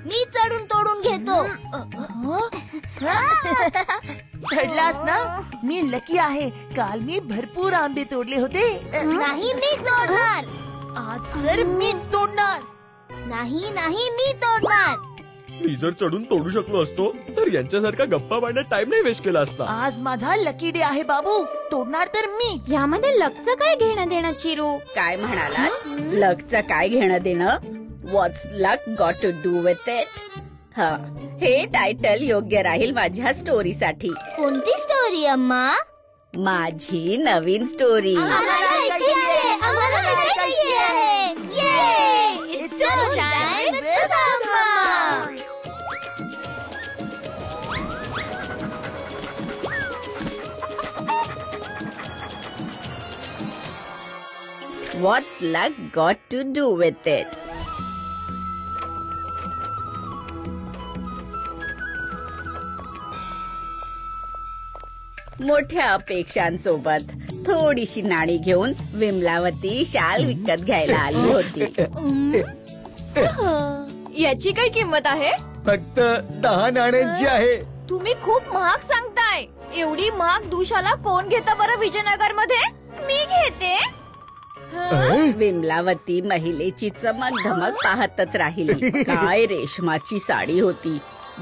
मी चढून तोडून घेतो. घडलास ना? मी लकी आहे. काल मी भरपूर आंबे तोडले होते. नाही, मी तोडणार. आज तर मीच तोडणार. नाही नाही, मी तोडणार. मी जर चढून तोडू शकलो असतो तर यांच्यासारखा गप्पा मारण्यात टाइम नाही वेस्ट केला असता. आज माझा लकी डे आहे बाबू. तोडणार तर मी. यामध्ये लकचं काय घेणं देणं चिरू? काय म्हणालात? लकचं काय घेणं देणं? What's luck got to do with it? हे टायटल योग्य राहील माझ्या स्टोरीसाठी. कोणती स्टोरी अम्मा? माझी नवीन स्टोरी. आम्हाला ऐकायची आहे, आम्हाला ऐकायची आहे. ये, it's story time with Sudha Amma. What's luck got to do with it? मोठ्या अपेक्षांसोबत थोडीशी नाणी घेऊन विमलावती शाल विकत घ्यायला आली होती. याची काय किंमत आहे? फक्त 10 नाण्यांची आहे. तुम्ही खूप महाग सांगताय. एवढी महाग दुशाला कोण घेतं बरं विजयनगर मध्ये? मी घेते. विमलावती महिलेची चमक धमक पाहतच राहिली. काय रेशमाची साडी होती.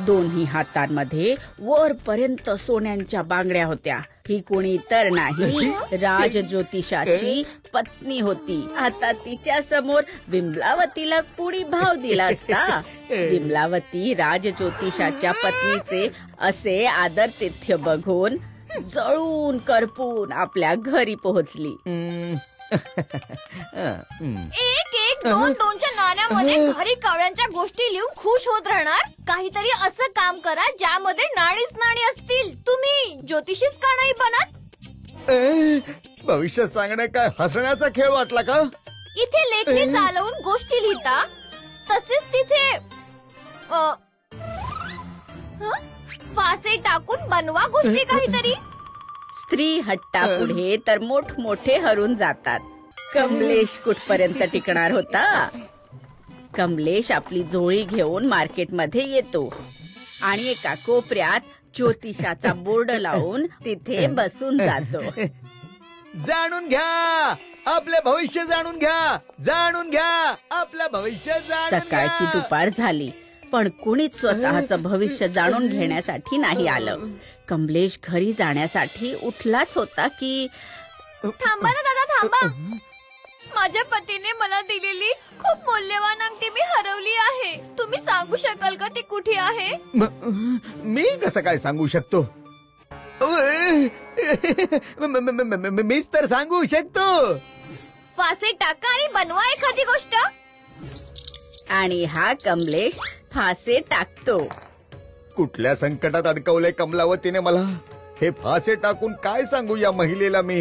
दोन्ही हातांमध्ये वरपर्यंत सोन्यांच्या बांगड्या होत्या. ही कोणी तर नाही, राज ज्योतिषाची पत्नी होती. आता तिच्या समोर विमलावतीला कुणी भाव दिला असता? विमलावती राज ज्योतिषाच्या पत्नीचे असे आदरातिथ्य बघून जळून करपून आपल्या घरी पोहोचली. एक एक दोन दोनच्या नाण्यामध्ये घरी कवड्यांच्या गोष्टी लिहून खुश होत राहणार. काहीतरी असं काम करा ज्यामध्ये नाणीच नाणी असतील. तुम्ही ज्योतिषीच का नाही बनत? भविष्य सांगणं काय हसण्याचा खेळ वाटला का? इथे लेखणी चालवून गोष्टी लिहिता, तसेच तिथे फासे टाकून बनवा गोष्टी काहीतरी. स्त्री हट्टापुढे तर मोठमोठे हरून जातात. कमलेश कुठपर्यंत टिकणार होता? कमलेश आपली झोळी घेऊन मार्केटमध्ये येतो आणि एका कोपऱ्यात ज्योतिषाचा बोर्ड लावून तिथे बसून जातो. जाणून घ्या आपले भविष्य, जाणून घ्या, जाणून घ्या आपलं भविष्य, जाणून घ्या. सकाळची दुपार झाली पण कुणीच स्वतःचं भविष्य जाणून घेण्यासाठी नाही आलं. कमलेश घरी जाण्यासाठी उठलाच होता की थांबा ना दादा, थांबा. माझ्या पतीने मला दिलेली खूप मौल्यवान अंगठी मी हरवली आहे. तुम्ही सांगू शकाल का ती कुठे आहे? मी कसं काय सांगू शकतो? मीच तर सांगू शकतो. फासे टाका आणि बनवा एखादी गोष्ट. आणि हा कमलेश फासे टाकतो. कुठल्या संकटात अडकवलंय कमलावतीने मला? हे फासे टाकून काय सांगू या महिलेला मी?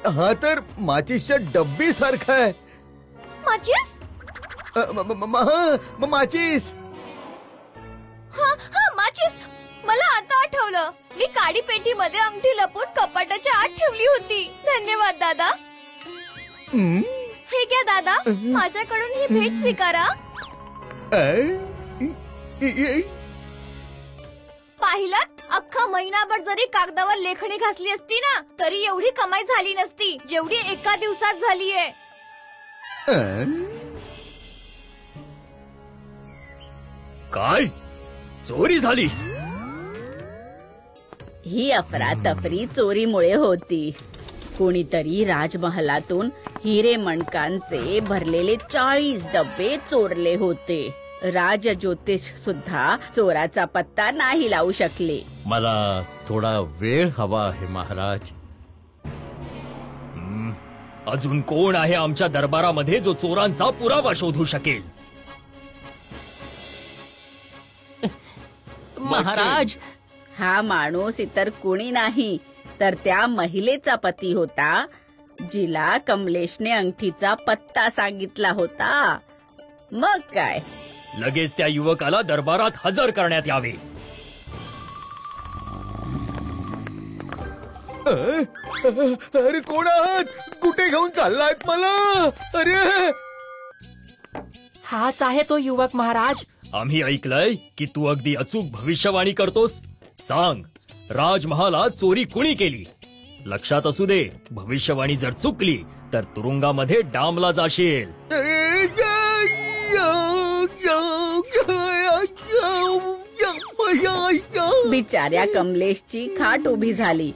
हा तर माचीसच्या डब्बी सारखा आहे. माचीस? माचीस. हा माचीस. मला आता आठवलं. मी काडी पेटीमध्ये अंगठी लपून कपाटाच्या आत ठेवली होती. धन्यवाद दादा. हे घ्या दादा, माझ्याकडून ही भेट स्वीकारा. पाहिलात, अख्खा महिनाभर जरी कागदावर लेखणी घासली असती ना तरी एवढी कमाई झाली नसती जेवढी एका दिवसात झालीये. काय चोरी झाली? ही अफरातफरी चोरीमुळे होती. कोणीतरी राजमहालातून हिरे मणकांचे भरलेले 40 डब्बे चोरले होते. राज ज्योतिष सुद्धा चोराचा पत्ता नाही लावू शकले. मला थोडा वेळ हवा आहे महाराज. अजून कोण आहे आमच्या दरबारामध्ये जो चोरांचा पुरावा शोधू शकेल? महाराज, हा माणूस इतर कोणी नाही तर त्या महिलेचा पती होता जिला कमलेशने अंगठीचा पत्ता सांगितला होता. मग काय, लगेच त्या युवकाला दरबारात हजर करण्यात यावे. अरे कोण आहात? कुठे घेऊन चाललायत मला? अरे हाच आहे तो युवक महाराज. आम्ही ऐकलंय की तू अगदी अचूक भविष्यवाणी करतोस. सांग, राजमहालात चोरी कुणी केली? लक्षात असू दे, भविष्यवाणी जर चुकली तर तुरुंगामध्ये डांबला जाशील. बिचाऱ्या कमलेशची खाट उभी झाली.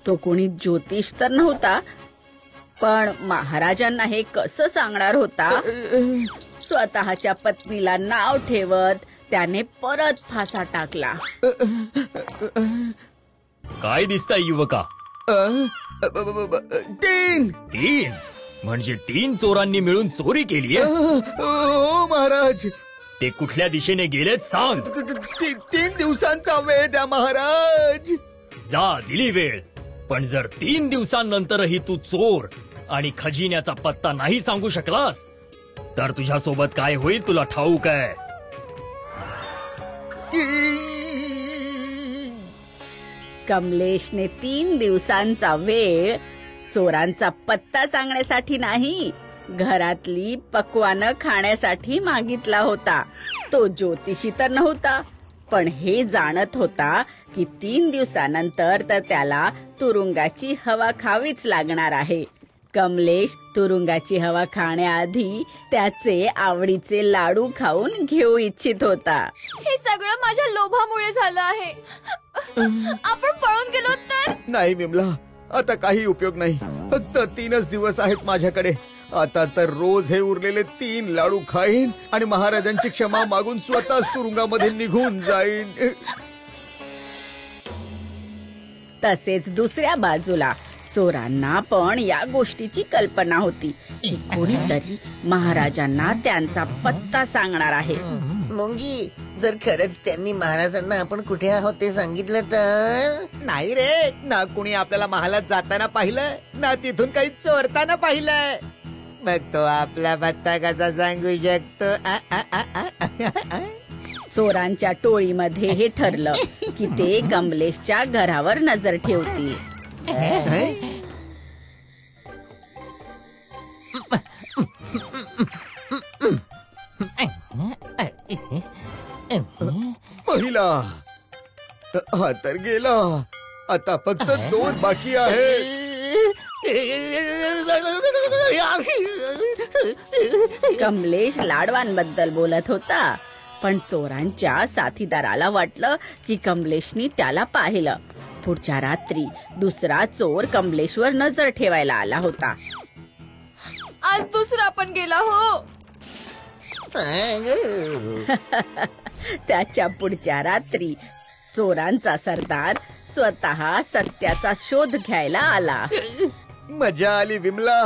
तो कोणी ज्योतिष तर नव्हता, पण महाराजांना हे कसं सांगणार होता? स्वतःच्या पत्नीला नाव ठेवत त्याने परत फासा टाकला. काय दिसतंय युवका? 3 म्हणजे 3 चोरांनी मिळून चोरी केली? हो महाराज. ते कुठल्या दिशेने गेलेत सांग. 3 दिवसांचा वेळ द्या महाराज. जा, दिली वेळ. पण जर 3 दिवसांनंतरही तू चोर आणि खजिन्याचा पत्ता नाही सांगू शकलास तर तुझ्यासोबत काय होईल तुला ठाऊक आहे. कमलेशने 3 दिवसांचा वेळ चोरांचा पत्ता सांगण्यासाठी नाही, घरातली पक्वानं खाण्यासाठी मागितला होता. तो ज्योतिषी तर नव्हता, पण हे जाणत होता की 3 दिवसानंतर तर त्याला तुरुंगाची हवा खावीच लागणार आहे. कमलेश तुरुंगाची हवा खाण्याआधी त्याचे आवडीचे लाडू खाऊन घेऊ इच्छित होता. हे सगळं माझ्या लोभामुळे झालं आहे. आपण पळून गेलो तर? नाही विमला, आता काही उपयोग नाही. फक्त 3च दिवस आहेत माझ्याकडे. आता तर रोज हे उरलेले 3 लाडू खाईन आणि महाराजांची क्षमा मागून स्वतःच तुरुंगामध्ये निघून जाईन. तसेच दुसऱ्या बाजूला चोरांना पण या गोष्टीची कल्पना होती की कोणीतरी महाराजांना त्यांचा पत्ता सांगणार आहे. मुंगी, जर खरंच त्यांनी महाराजांना आपण कुठे आहोत ते सांगितलं तर? नाही रे, ना कुणी आपल्याला महालात जाताना पाहिलंय, ना तिथून काही चोरताना पाहिलंय. मग तो आपला पत्ता कसा सांगू शकतो? चोरांच्या टोळीमध्ये हे ठरलं की ते कमलेशच्या घरावर नजर ठेवतील. पहिला हा तर गेला. आता फक्त 2 बाकी आहे. कमलेश लाडवांबद्दल बोलत होता, पण चोरांच्या साथीदाराला वाटलं की कमलेशनी त्याला पाहिलं. पुढच्या रात्री दुसरा चोर कमलेशवर नजर ठेवायला आला होता. आज दुसरा पण गेला हो. त्याच्या पुढच्या रात्री चोरांचा सरदार स्वतः सत्याचा शोध घ्यायला आला. मजा आली विमला.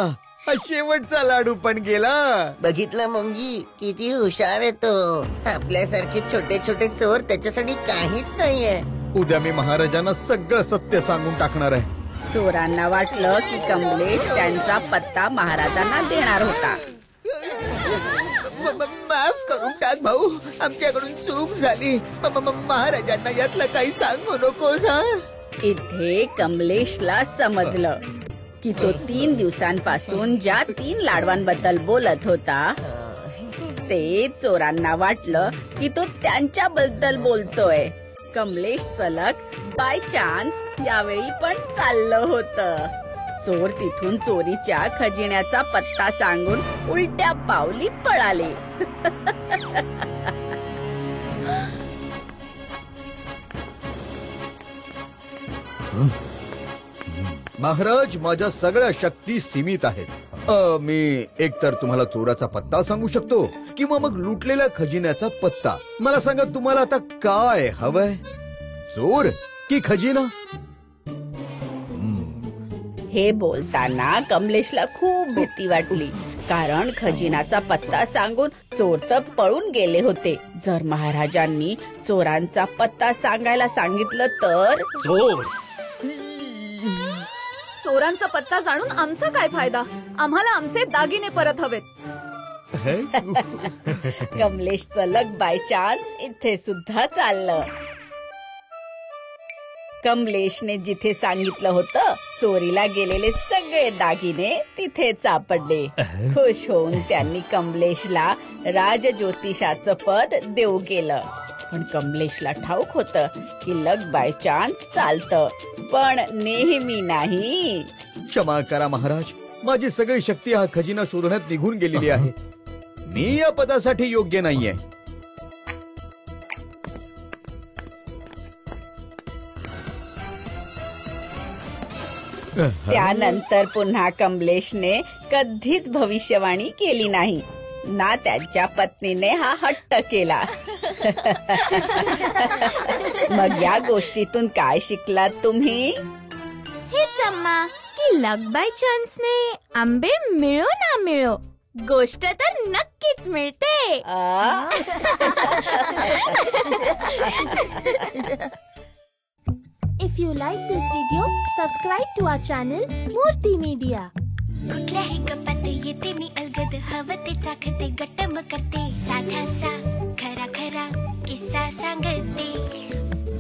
हा शेवटचा लाडू पण गेला. बघितलं मुंगी, किती हुशार आहे तो. आपल्यासारखे छोटे छोटे चोर त्याच्यासाठी काहीच नाहीये. उद्या मी महाराजांना सगळं सत्य सांगून टाकणार आहे. चोरांना वाटलं की कमलेश त्यांचा पत्ता महाराजांना देणार होता. माफ करून टाक भाऊ, आमच्याकडून चूक झाली. महाराजांना यातलं काही सांगू नकोस. इथे कमलेशला समजलं की तो 3 दिवसांपासून ज्या 3 लाडवांबद्दल बोलत होता ते चोरांना वाटलं की तो त्यांच्याबद्दल बोलतोय. कमलेश चलक बाय चान्स यावेळी पण चाललं होतं. चोर तिथून चोरीच्या खजिन्याचा पत्ता सांगून उलट्या पावली पळाले. महाराज, माझ्या सगळ्या शक्ती सीमित आहेत. मी एकतर तुम्हाला चोराचा पत्ता सांगू शकतो किंवा मग लुटलेल्या खजिन्याचा पत्ता. मला सांगा, तुम्हाला आता काय हवंय? चोर की खजिना? हे बोलताना कमलेशला खूप भीती वाटली, कारण खजिनाचा पत्ता सांगून चोर तर पळून गेले होते. जर महाराजांनी चोरांचा पत्ता सांगायला सांगितलं तर? चोर चोरांचा पत्ता जाणून आमचा काय फायदा? आम्हाला आमचे दागिने परत हवेत. कमलेशचं लक बाय चान्स इथे सुद्धा चाललं. कमलेशने जिथे सांगितलं होतं चोरीला गेलेले सगळे दागिने तिथे सापडले. खुश होऊन त्यांनी कमलेशला राजज्योतिषाचं पद देऊ केलं. पण कमलेशला ठाऊक होतं की लक बाय चान्स चालतं, पण नेहमी नाही. क्षमा करा महाराज, माझी सगळी शक्ती हा खजिना शोधण्यात निघून गेलेली आहे. मी या पदासाठी योग्य नाहीये. त्यानंतर पुन्हा कमलेशने कधीच भविष्यवाणी केली नाही ना त्यांच्या पत्नीने हा हट्ट केला. मग या गोष्टीतून काय शिकलात तुम्ही? हेच अम्मा की लक बाय चान्सने आंबे मिळो ना मिळो, गोष्ट तर नक्कीच मिळते. If you like this video, subscribe to our channel Murthy Media. कुठल्याही गप्पात येते मी अलगद, हवं ते चाखते गट्टम करते, साधासा खरा खरा किस्सा सांगते.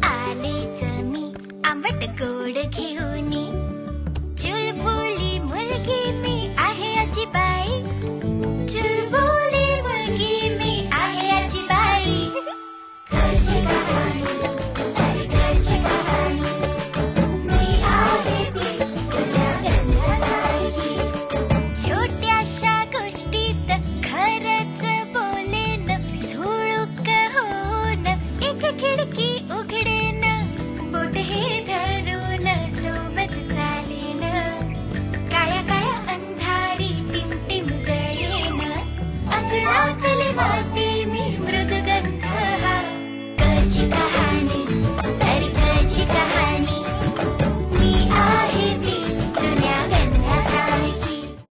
आलेच मी आंबट गोड घेऊनी, चुलबुली मुलगी मी आहे आजी बाई, चुलबुली मुलगी मी आहे आजी बाई. घरची कहाणी, अरे घरची कहाणी, मी आहे ती जुन्या रंगासारखी. छोट्याशा गोष्टीत खरंच बोलेन, झुळूक होऊन एक खिडकी उघडेन, बोट हे धरून सोबत चालेन, काळ्या काळ्या अंधारी टिमटिम जळेन, अंगणातली माती मी मृदुगंध हा. कची